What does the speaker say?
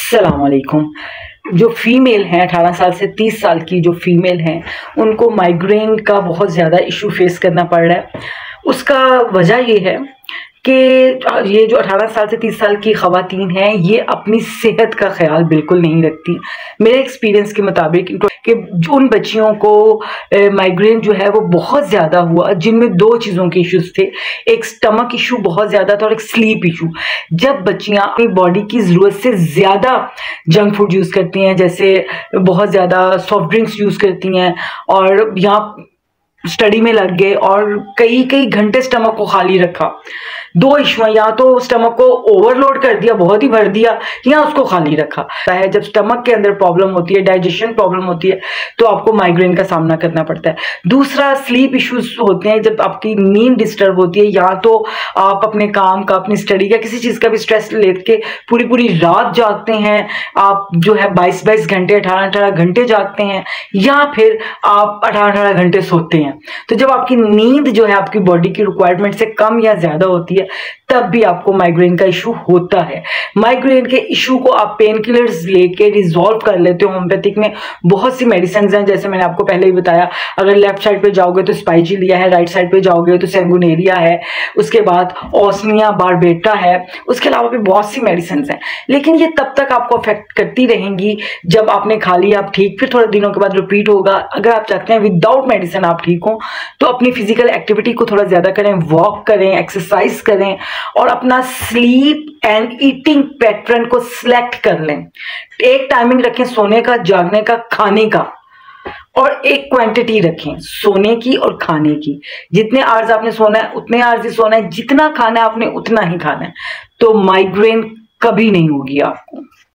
अस्सलाम वालेकुम। जो फीमेल हैं 18 साल से 30 साल की जो फीमेल हैं उनको माइग्रेन का बहुत ज़्यादा इशू फेस करना पड़ रहा है। उसका वजह ये है कि ये जो 18 साल से 30 साल की ख़वातीन हैं ये अपनी सेहत का ख्याल बिल्कुल नहीं रखती। मेरे एक्सपीरियंस के मुताबिक कि जो उन बच्चियों को माइग्रेन जो है वो बहुत ज़्यादा हुआ, जिनमें दो चीज़ों के इश्यूज थे। एक स्टमक इशू बहुत ज़्यादा था और एक स्लीप इशू। जब बच्चियाँ अपनी बॉडी की ज़रूरत से ज़्यादा जंक फूड यूज़ करती हैं, जैसे बहुत ज़्यादा सॉफ्ट ड्रिंक्स यूज़ करती हैं और यहाँ स्टडी में लग गए और कई कई घंटे स्टमक को खाली रखा, दो इशू है। या तो स्टमक को ओवरलोड कर दिया, बहुत ही भर दिया, या उसको खाली रखा है। जब स्टमक के अंदर प्रॉब्लम होती है, डाइजेशन प्रॉब्लम होती है, तो आपको माइग्रेन का सामना करना पड़ता है। दूसरा स्लीप इश्यूज होते हैं, जब आपकी नींद डिस्टर्ब होती है, या तो आप अपने काम का, अपनी स्टडी का, किसी चीज़ का भी स्ट्रेस लेके पूरी पूरी रात जागते हैं, आप जो है 22-22 घंटे 18-18 घंटे जागते हैं, या फिर आप 18-18 घंटे सोते हैं। तो जब आपकी नींद जो है आपकी बॉडी की रिक्वायरमेंट से कम या ज्यादा होती है, तब भी आपको माइग्रेन का इशू होता है। माइग्रेन के इशू को आप पेन किलर्स लेके रिजॉल्व कर लेते हो। होम्योपैथिक में बहुत सी मेडिसिन हैं, जैसे मैंने आपको पहले ही बताया। अगर लेफ्ट साइड पे जाओगे तो स्पाइजी लिया है, राइट साइड पे जाओगे तो सेंगुनेरिया है, उसके बाद ओस्मिया बारबेटा है, उसके अलावा भी बहुत सी मेडिसिन हैं। लेकिन ये तब तक आपको अफेक्ट करती रहेंगी जब आपने खा लिया, आप ठीक, फिर थोड़े दिनों के बाद रिपीट होगा। अगर आप चाहते हैं विदाउट मेडिसिन आप ठीक हो, तो अपनी फिजिकल एक्टिविटी को थोड़ा ज्यादा करें, वॉक करें, एक्सरसाइज करें, और अपना स्लीप एंड ईटिंग पैटर्न को सिलेक्ट कर लें। एक टाइमिंग रखें सोने का, जागने का, खाने का, और एक क्वांटिटी रखें सोने की और खाने की। जितने आवर्स आपने सोना है उतने आवर्स ही सोना है, जितना खाना है आपने उतना ही खाना है, तो माइग्रेन कभी नहीं होगी आपको।